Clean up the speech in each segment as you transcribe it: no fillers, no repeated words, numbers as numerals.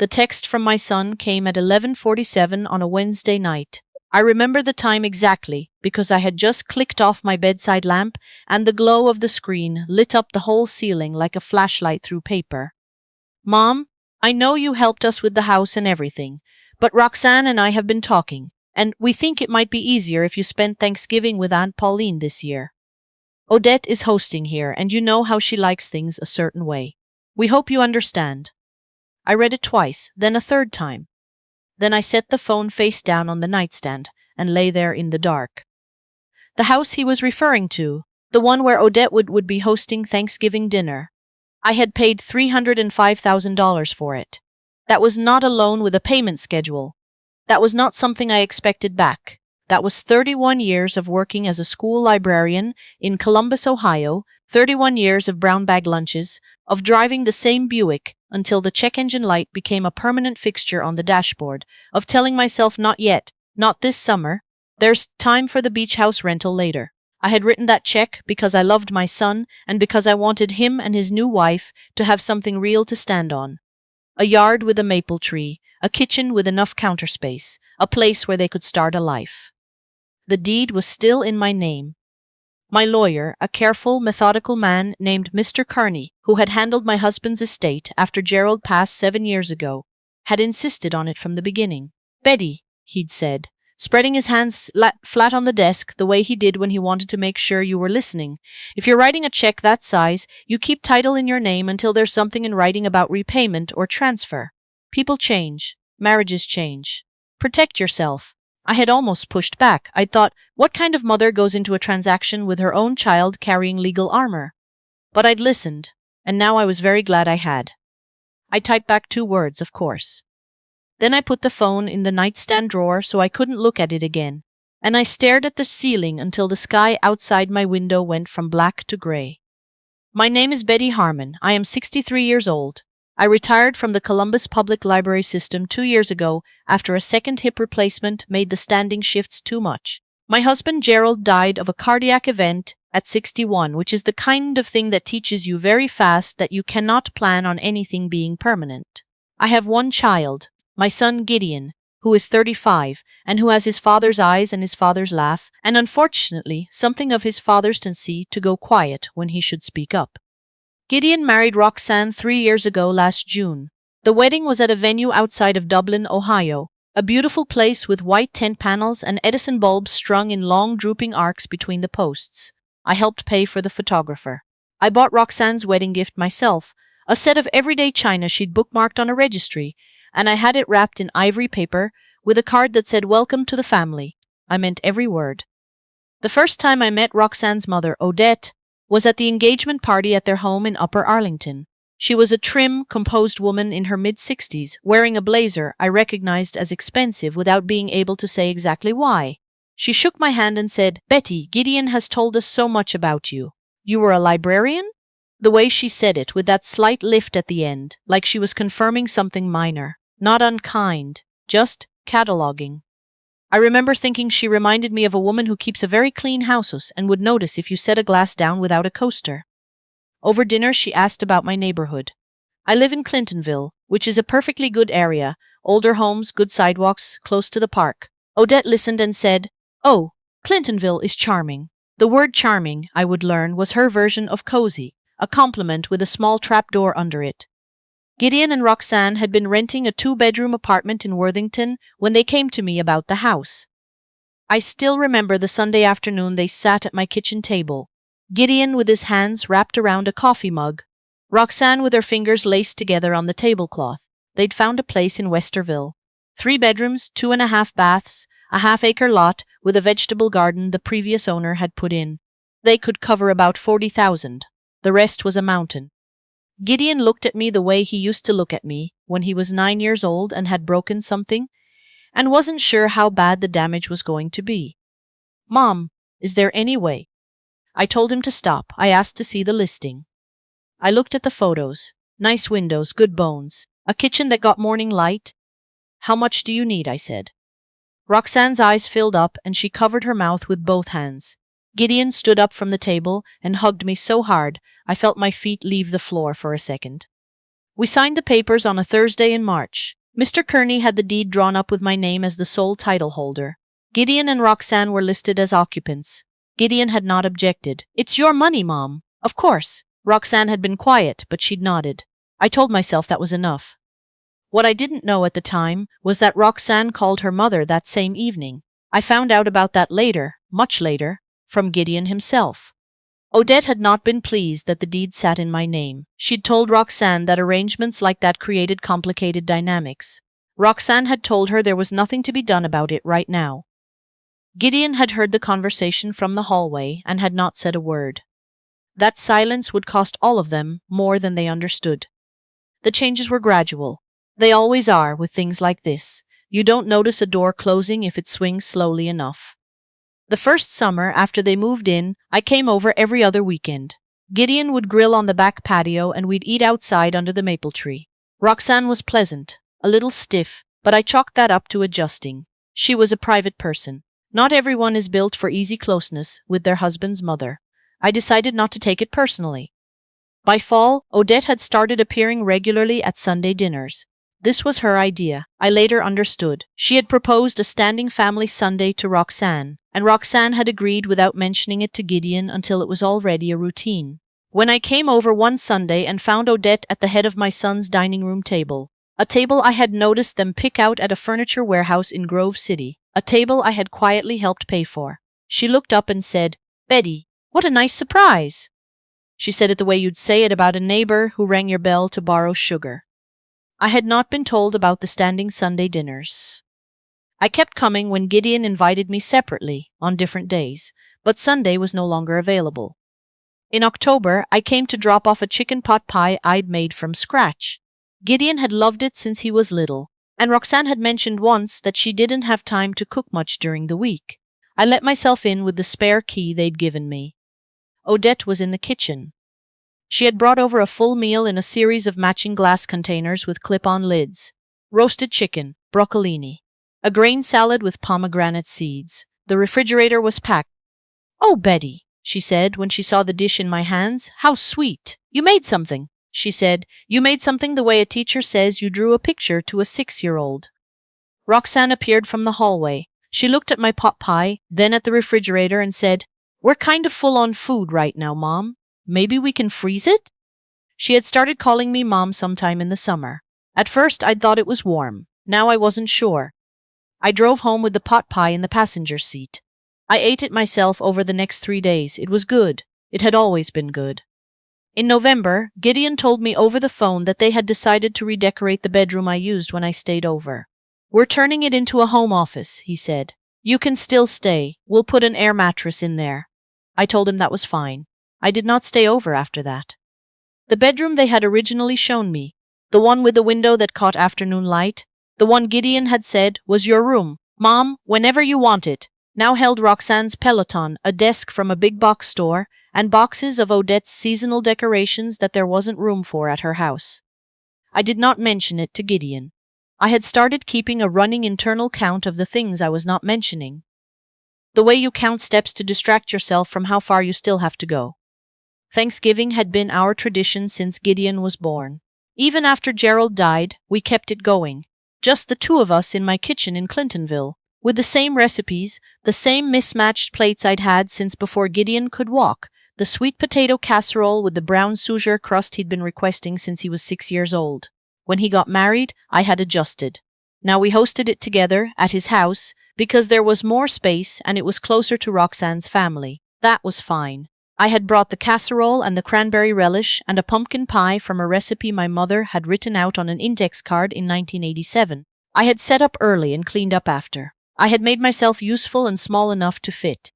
The text from my son came at 11:47 on a Wednesday night. I remember the time exactly because I had just clicked off my bedside lamp and the glow of the screen lit up the whole ceiling like a flashlight through paper. Mom, I know you helped us with the house and everything, but Roxanne and I have been talking, and we think it might be easier if you spent Thanksgiving with Aunt Pauline this year. Odette is hosting here, and you know how she likes things a certain way. We hope you understand. I read it twice, then a third time. Then I set the phone face down on the nightstand and lay there in the dark. The house he was referring to, the one where Odette would be hosting Thanksgiving dinner. I had paid $305,000 for it. That was not a loan with a payment schedule. That was not something I expected back. That was 31 years of working as a school librarian in Columbus, Ohio, 31 years of brown bag lunches, of driving the same Buick until the check engine light became a permanent fixture on the dashboard, of telling myself not yet, not this summer, there's time for the beach house rental later. I had written that check because I loved my son and because I wanted him and his new wife to have something real to stand on. A yard with a maple tree, a kitchen with enough counter space, a place where they could start a life. The deed was still in my name. My lawyer, a careful, methodical man named Mr. Kearney, who had handled my husband's estate after Gerald passed 7 years ago, had insisted on it from the beginning. Betty, he'd said, spreading his hands flat on the desk the way he did when he wanted to make sure you were listening. If you're writing a check that size, you keep title in your name until there's something in writing about repayment or transfer. People change. Marriages change. Protect yourself. I had almost pushed back. I thought, what kind of mother goes into a transaction with her own child carrying legal armor? But I'd listened, and now I was very glad I had. I typed back 2 words, of course. Then I put the phone in the nightstand drawer so I couldn't look at it again, and I stared at the ceiling until the sky outside my window went from black to gray. My name is Betty Harmon. I am 63 years old. I retired from the Columbus Public Library system 2 years ago after a second hip replacement made the standing shifts too much. My husband Gerald died of a cardiac event at 61, which is the kind of thing that teaches you very fast that you cannot plan on anything being permanent. I have 1 child, my son Gideon, who is 35 and who has his father's eyes and his father's laugh, and unfortunately something of his father's tendency to go quiet when he should speak up. Gideon married Roxanne 3 years ago last June. The wedding was at a venue outside of Dublin, Ohio, a beautiful place with white tent panels and Edison bulbs strung in long drooping arcs between the posts. I helped pay for the photographer. I bought Roxanne's wedding gift myself, a set of everyday china she'd bookmarked on a registry, and I had it wrapped in ivory paper with a card that said, "Welcome to the family." I meant every word. The first time I met Roxanne's mother, Odette, was at the engagement party at their home in Upper Arlington. She was a trim, composed woman in her mid-60s, wearing a blazer I recognized as expensive without being able to say exactly why. She shook my hand and said, "Betty, Gideon has told us so much about you. You were a librarian?" The way she said it, with that slight lift at the end, like she was confirming something minor, not unkind, just cataloging. I remember thinking she reminded me of a woman who keeps a very clean house and would notice if you set a glass down without a coaster. Over dinner, she asked about my neighborhood. I live in Clintonville, which is a perfectly good area, older homes, good sidewalks, close to the park. Odette listened and said, "Oh, Clintonville is charming." The word charming, I would learn, was her version of cozy, a compliment with a small trapdoor under it. Gideon and Roxanne had been renting a 2-bedroom apartment in Worthington when they came to me about the house. I still remember the Sunday afternoon they sat at my kitchen table, Gideon with his hands wrapped around a coffee mug, Roxanne with her fingers laced together on the tablecloth. They'd found a place in Westerville. 3 bedrooms, 2.5 baths, a half-acre lot with a vegetable garden the previous owner had put in. They could cover about 40,000. The rest was a mountain. Gideon looked at me the way he used to look at me when he was 9 years old and had broken something, and wasn't sure how bad the damage was going to be. "Mom, is there any way?" I told him to stop. I asked to see the listing. I looked at the photos. Nice windows, good bones, a kitchen that got morning light. "How much do you need?" I said. Roxanne's eyes filled up and she covered her mouth with both hands. Gideon stood up from the table and hugged me so hard I felt my feet leave the floor for a second. We signed the papers on a Thursday in March. Mr. Kearney had the deed drawn up with my name as the sole title holder. Gideon and Roxanne were listed as occupants. Gideon had not objected. "It's your money, Mom." "Of course." Roxanne had been quiet, but she'd nodded. I told myself that was enough. What I didn't know at the time was that Roxanne called her mother that same evening. I found out about that later, much later, from Gideon himself. Odette had not been pleased that the deed sat in my name. She'd told Roxanne that arrangements like that created complicated dynamics. Roxanne had told her there was nothing to be done about it right now. Gideon had heard the conversation from the hallway and had not said a word. That silence would cost all of them more than they understood. The changes were gradual. They always are with things like this. You don't notice a door closing if it swings slowly enough. The first summer after they moved in, I came over every other weekend. Gideon would grill on the back patio and we'd eat outside under the maple tree. Roxanne was pleasant, a little stiff, but I chalked that up to adjusting. She was a private person. Not everyone is built for easy closeness with their husband's mother. I decided not to take it personally. By fall, Odette had started appearing regularly at Sunday dinners. This was her idea. I later understood. She had proposed a standing family Sunday to Roxanne, and Roxanne had agreed without mentioning it to Gideon until it was already a routine. When I came over one Sunday and found Odette at the head of my son's dining room table, a table I had noticed them pick out at a furniture warehouse in Grove City, a table I had quietly helped pay for, she looked up and said, "Betty, what a nice surprise." She said it the way you'd say it about a neighbor who rang your bell to borrow sugar. I had not been told about the standing Sunday dinners. I kept coming when Gideon invited me separately, on different days, but Sunday was no longer available. In October, I came to drop off a chicken pot pie I'd made from scratch. Gideon had loved it since he was little, and Roxanne had mentioned once that she didn't have time to cook much during the week. I let myself in with the spare key they'd given me. Odette was in the kitchen. She had brought over a full meal in a series of matching glass containers with clip-on lids. Roasted chicken, broccolini, a grain salad with pomegranate seeds. The refrigerator was packed. "Oh, Betty," she said when she saw the dish in my hands, "how sweet. You made something," she said. "You made something the way a teacher says you drew a picture to a 6-year-old. Roxanne appeared from the hallway. She looked at my pot pie, then at the refrigerator and said, "We're kind of full on food right now, Mom. Maybe we can freeze it?" She had started calling me Mom sometime in the summer. At first I'd thought it was warm. Now I wasn't sure. I drove home with the pot pie in the passenger seat. I ate it myself over the next 3 days. It was good. It had always been good. In November, Gideon told me over the phone that they had decided to redecorate the bedroom I used when I stayed over. "We're turning it into a home office," he said. "You can still stay. We'll put an air mattress in there." I told him that was fine. I did not stay over after that. The bedroom they had originally shown me, the one with the window that caught afternoon light, the one Gideon had said was your room, Mom, whenever you want it, now held Roxanne's Peloton, a desk from a big box store, and boxes of Odette's seasonal decorations that there wasn't room for at her house. I did not mention it to Gideon. I had started keeping a running internal count of the things I was not mentioning. The way you count steps to distract yourself from how far you still have to go. Thanksgiving had been our tradition since Gideon was born. Even after Gerald died, we kept it going. Just the two of us in my kitchen in Clintonville, with the same recipes, the same mismatched plates I'd had since before Gideon could walk, the sweet potato casserole with the brown sugar crust he'd been requesting since he was 6 years old. When he got married, I had adjusted. Now we hosted it together at his house because there was more space and it was closer to Roxanne's family. That was fine. I had brought the casserole and the cranberry relish and a pumpkin pie from a recipe my mother had written out on an index card in 1987. I had set up early and cleaned up after. I had made myself useful and small enough to fit.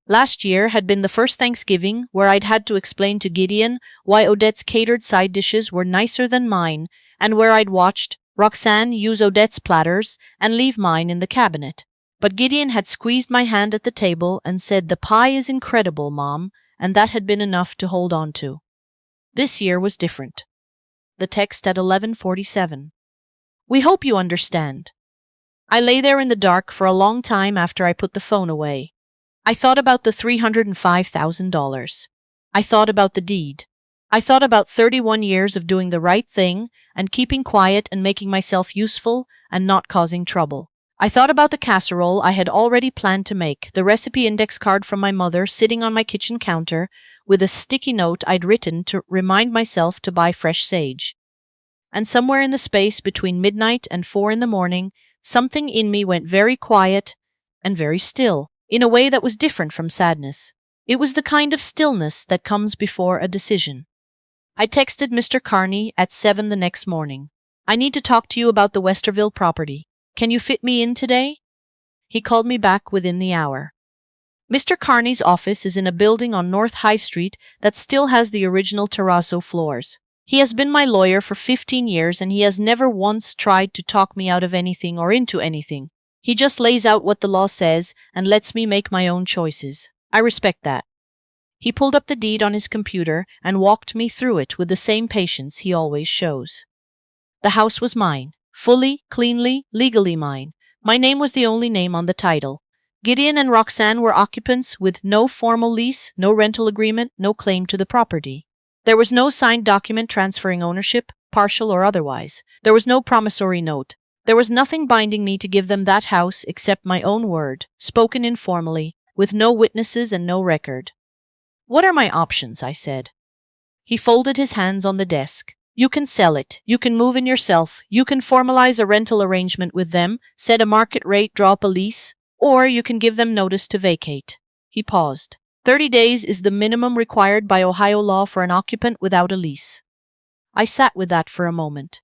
Last year had been the first Thanksgiving where I'd had to explain to Gideon why Odette's catered side dishes were nicer than mine and where I'd watched Roxanne use Odette's platters and leave mine in the cabinet. But Gideon had squeezed my hand at the table and said, "The pie is incredible, Mom," and that had been enough to hold on to. This year was different. The text at 11:47. "We hope you understand." I lay there in the dark for a long time after I put the phone away. I thought about the $305,000. I thought about the deed. I thought about 31 years of doing the right thing and keeping quiet and making myself useful and not causing trouble. I thought about the casserole I had already planned to make, the recipe index card from my mother sitting on my kitchen counter with a sticky note I'd written to remind myself to buy fresh sage. And somewhere in the space between midnight and 4 in the morning, something in me went very quiet and very still, in a way that was different from sadness. It was the kind of stillness that comes before a decision. I texted Mr. Carney at 7 the next morning. I need to talk to you about the Westerville property. Can you fit me in today? He called me back within the hour. Mr. Carney's office is in a building on North High Street that still has the original terrazzo floors. He has been my lawyer for 15 years and he has never once tried to talk me out of anything or into anything. He just lays out what the law says and lets me make my own choices. I respect that. He pulled up the deed on his computer and walked me through it with the same patience he always shows. The house was mine, fully, cleanly, legally mine. My name was the only name on the title. Gideon and Roxanne were occupants with no formal lease, no rental agreement, no claim to the property. There was no signed document transferring ownership, partial or otherwise. There was no promissory note. There was nothing binding me to give them that house except my own word, spoken informally, with no witnesses and no record. What are my options? I said. He folded his hands on the desk. You can sell it. You can move in yourself. You can formalize a rental arrangement with them, set a market rate, draw up a lease, or you can give them notice to vacate. He paused. 30 days is the minimum required by Ohio law for an occupant without a lease. I sat with that for a moment.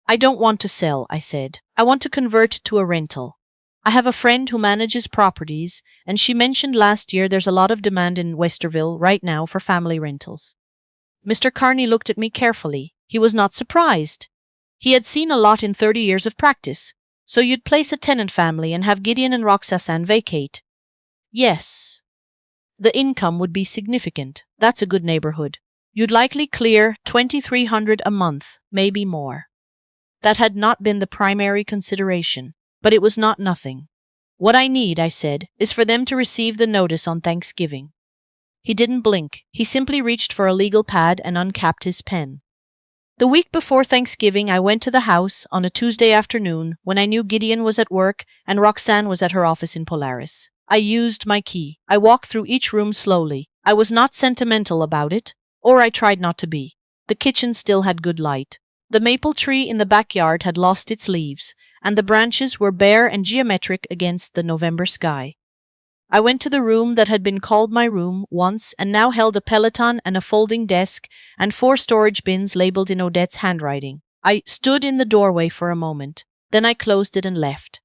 I don't want to sell, I said. I want to convert to a rental. I have a friend who manages properties, and she mentioned last year there's a lot of demand in Westerville right now for family rentals. Mr. Carney looked at me carefully. He was not surprised. He had seen a lot in 30 years of practice. So you'd place a tenant family and have Gideon and Roxanne vacate? Yes. The income would be significant. That's a good neighborhood. You'd likely clear $2,300 a month, maybe more. That had not been the primary consideration. But it was not nothing. What I need, I said, is for them to receive the notice on Thanksgiving. He didn't blink. He simply reached for a legal pad and uncapped his pen. The week before Thanksgiving, I went to the house on a Tuesday afternoon when I knew Gideon was at work and Roxanne was at her office in Polaris. I used my key. I walked through each room slowly. I was not sentimental about it, or I tried not to be. The kitchen still had good light. The maple tree in the backyard had lost its leaves, and the branches were bare and geometric against the November sky. I went to the room that had been called my room once and now held a Peloton and a folding desk and 4 storage bins labeled in Odette's handwriting. I stood in the doorway for a moment, then I closed it and left.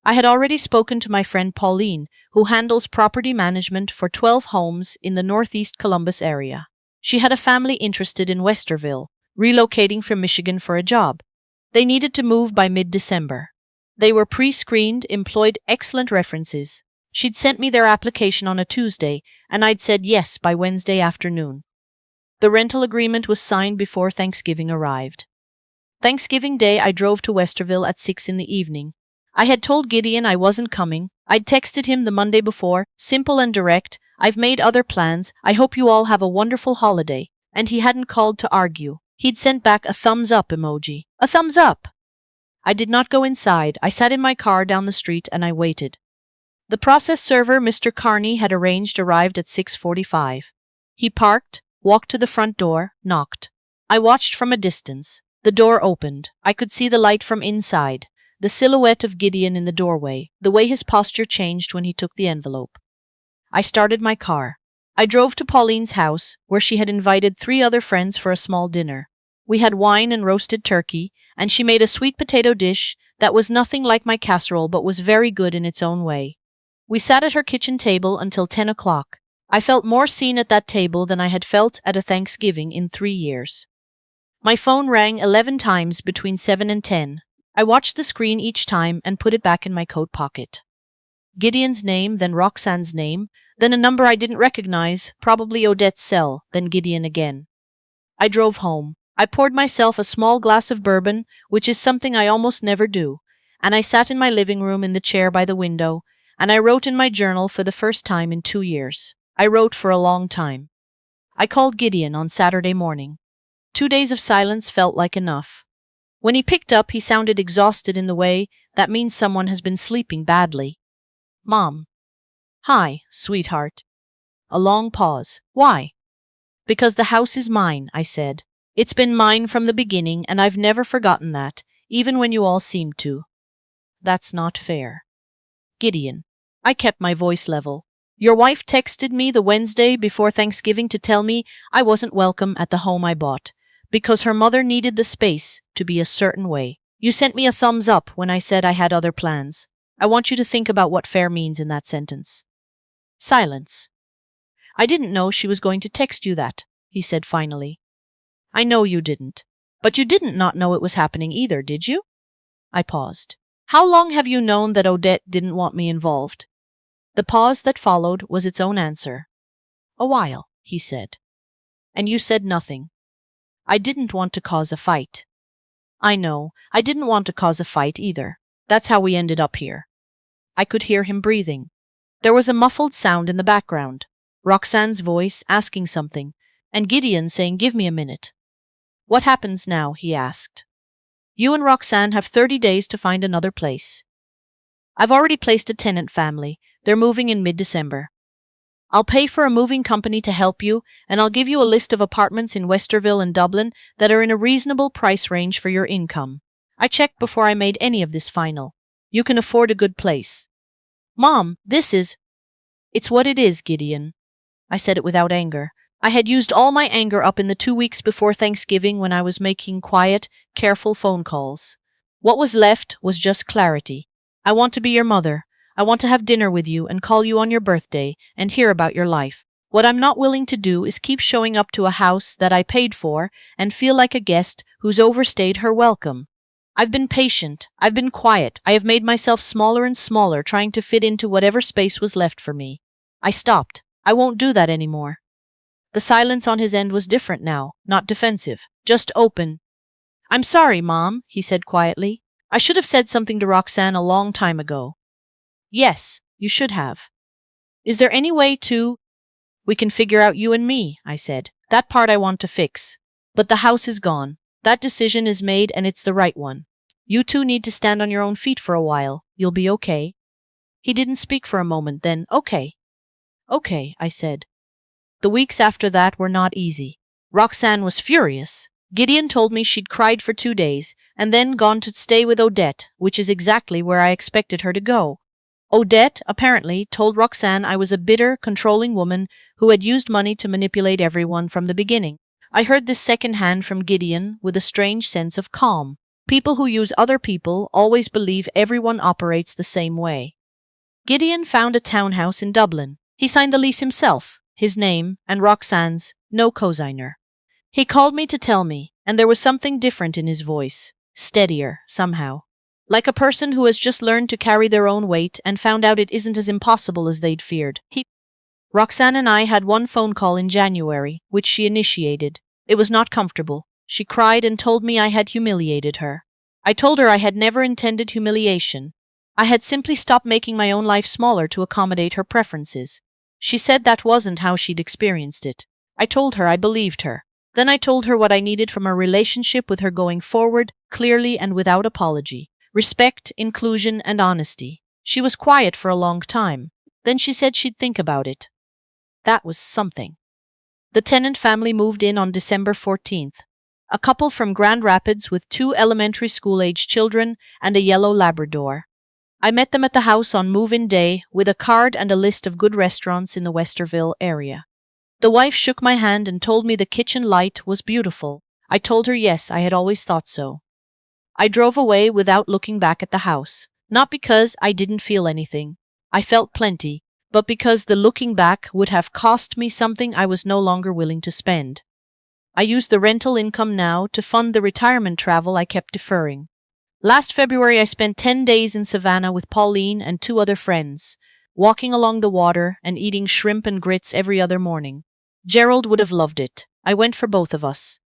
I had already spoken to my friend Pauline, who handles property management for 12 homes in the northeast Columbus area. She had a family interested in Westerville, relocating from Michigan for a job. They needed to move by mid-December. They were pre-screened, employed excellent references. She'd sent me their application on a Tuesday, and I'd said yes by Wednesday afternoon. The rental agreement was signed before Thanksgiving arrived. Thanksgiving Day, I drove to Westerville at 6 in the evening. I had told Gideon I wasn't coming. I'd texted him the Monday before, simple and direct. I've made other plans. I hope you all have a wonderful holiday. And he hadn't called to argue. He'd sent back a thumbs up emoji. A thumbs up! I did not go inside. I sat in my car down the street and I waited. The process server Mr. Carney had arranged arrived at 6:45. He parked, walked to the front door, knocked. I watched from a distance. The door opened. I could see the light from inside, the silhouette of Gideon in the doorway, the way his posture changed when he took the envelope. I started my car. I drove to Pauline's house, where she had invited 3 other friends for a small dinner. We had wine and roasted turkey, and she made a sweet potato dish that was nothing like my casserole but was very good in its own way. We sat at her kitchen table until 10 o'clock. I felt more seen at that table than I had felt at a Thanksgiving in 3 years. My phone rang 11 times between 7 and 10. I watched the screen each time and put it back in my coat pocket. Gideon's name, then Roxanne's name, then a number I didn't recognize, probably Odette's cell, then Gideon again. I drove home. I poured myself a small glass of bourbon, which is something I almost never do, and I sat in my living room in the chair by the window, and I wrote in my journal for the first time in 2 years. I wrote for a long time. I called Gideon on Saturday morning. 2 days of silence felt like enough. When he picked up, he sounded exhausted in the way that means someone has been sleeping badly. Mom. Hi, sweetheart. A long pause. Why? Because the house is mine, I said. It's been mine from the beginning, and I've never forgotten that, even when you all seemed to. That's not fair. Gideon. I kept my voice level. Your wife texted me the Wednesday before Thanksgiving to tell me I wasn't welcome at the home I bought, because her mother needed the space to be a certain way. You sent me a thumbs up when I said I had other plans. I want you to think about what fair means in that sentence. Silence. I didn't know she was going to text you that, he said finally. I know you didn't. But you didn't not know it was happening either, did you? I paused. How long have you known that Odette didn't want me involved? The pause that followed was its own answer. A while, he said. And you said nothing. I didn't want to cause a fight. I know, I didn't want to cause a fight either. That's how we ended up here. I could hear him breathing. There was a muffled sound in the background. Roxanne's voice asking something, and Gideon saying, "Give me a minute." What happens now? He asked. You and Roxanne have 30 days to find another place. I've already placed a tenant family. They're moving in mid-December. I'll pay for a moving company to help you, and I'll give you a list of apartments in Westerville and Dublin that are in a reasonable price range for your income. I checked before I made any of this final. You can afford a good place. Mom, It's what it is, Gideon. I said it without anger. I had used all my anger up in the 2 weeks before Thanksgiving when I was making quiet, careful phone calls. What was left was just clarity. I want to be your mother. I want to have dinner with you and call you on your birthday and hear about your life. What I'm not willing to do is keep showing up to a house that I paid for and feel like a guest who's overstayed her welcome. I've been patient. I've been quiet. I have made myself smaller and smaller, trying to fit into whatever space was left for me. I stopped. I won't do that anymore. The silence on his end was different now, not defensive, just open. I'm sorry, Mom, he said quietly. I should have said something to Roxanne a long time ago. Yes, you should have. Is there any way we can figure out you and me, I said. That part I want to fix. But the house is gone. That decision is made and it's the right one. You two need to stand on your own feet for a while. You'll be okay. He didn't speak for a moment, then, okay. Okay, I said. The weeks after that were not easy. Roxanne was furious. Gideon told me she'd cried for 2 days and then gone to stay with Odette, which is exactly where I expected her to go. Odette, apparently, told Roxanne I was a bitter, controlling woman who had used money to manipulate everyone from the beginning. I heard this secondhand from Gideon with a strange sense of calm. People who use other people always believe everyone operates the same way. Gideon found a townhouse in Dublin. He signed the lease himself, his name, and Roxanne's, no cosigner. He called me to tell me, and there was something different in his voice, steadier, somehow. Like a person who has just learned to carry their own weight and found out it isn't as impossible as they'd feared. Roxanne and I had one phone call in January, which she initiated. It was not comfortable. She cried and told me I had humiliated her. I told her I had never intended humiliation. I had simply stopped making my own life smaller to accommodate her preferences. She said that wasn't how she'd experienced it. I told her I believed her. Then I told her what I needed from a relationship with her going forward, clearly and without apology. Respect, inclusion, and honesty. She was quiet for a long time. Then she said she'd think about it. That was something. The Tennant family moved in on December 14th. A couple from Grand Rapids with 2 elementary school-age children and a yellow Labrador. I met them at the house on move-in day with a card and a list of good restaurants in the Westerville area. The wife shook my hand and told me the kitchen light was beautiful. I told her yes, I had always thought so. I drove away without looking back at the house, not because I didn't feel anything. I felt plenty, but because the looking back would have cost me something I was no longer willing to spend. I used the rental income now to fund the retirement travel I kept deferring. Last February I spent 10 days in Savannah with Pauline and 2 other friends, walking along the water and eating shrimp and grits every other morning. Gerald would have loved it. I went for both of us.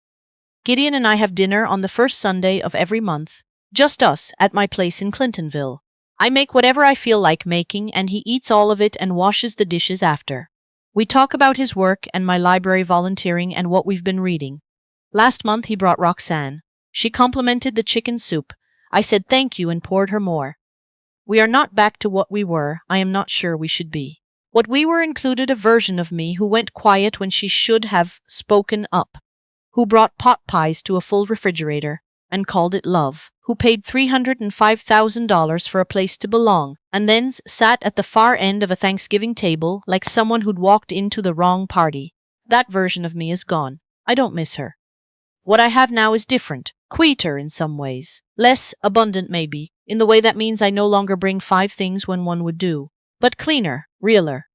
Gideon and I have dinner on the first Sunday of every month, just us, at my place in Clintonville. I make whatever I feel like making and he eats all of it and washes the dishes after. We talk about his work and my library volunteering and what we've been reading. Last month he brought Roxanne. She complimented the chicken soup. I said thank you and poured her more. We are not back to what we were. I am not sure we should be. What we were included a version of me who went quiet when she should have spoken up, who brought pot pies to a full refrigerator and called it love, who paid $305,000 for a place to belong, and then sat at the far end of a Thanksgiving table like someone who'd walked into the wrong party. That version of me is gone. I don't miss her. What I have now is different, quieter in some ways, less abundant maybe, in the way that means I no longer bring 5 things when one would do, but cleaner, realer.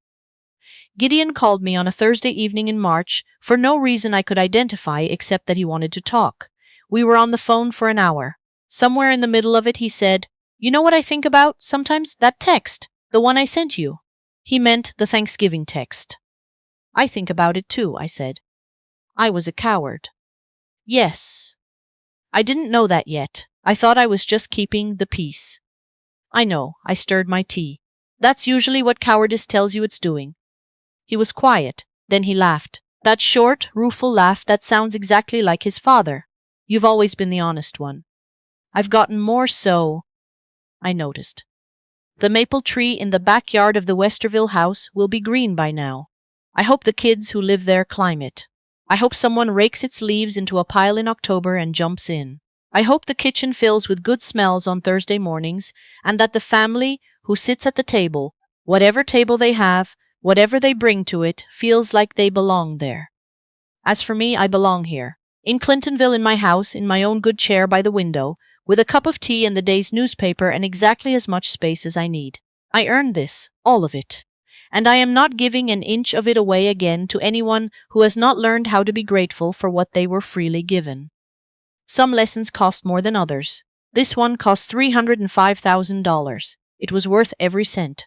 Gideon called me on a Thursday evening in March for no reason I could identify except that he wanted to talk. We were on the phone for an hour. Somewhere in the middle of it he said, "You know what I think about sometimes? That text, the one I sent you." He meant the Thanksgiving text. "I think about it too," I said. I was a coward. Yes. I didn't know that yet. I thought I was just keeping the peace. I know, I stirred my tea. That's usually what cowardice tells you it's doing. He was quiet. Then he laughed. That short, rueful laugh that sounds exactly like his father. "You've always been the honest one." "I've gotten more so," I noticed. "The maple tree in the backyard of the Westerville house will be green by now. I hope the kids who live there climb it. I hope someone rakes its leaves into a pile in October and jumps in. I hope the kitchen fills with good smells on Thursday mornings, and that the family who sits at the table, whatever table they have, whatever they bring to it, feels like they belong there. As for me, I belong here. In Clintonville, in my house, in my own good chair by the window, with a cup of tea and the day's newspaper and exactly as much space as I need. I earned this, all of it. And I am not giving an inch of it away again to anyone who has not learned how to be grateful for what they were freely given. Some lessons cost more than others. This one cost $305,000. It was worth every cent.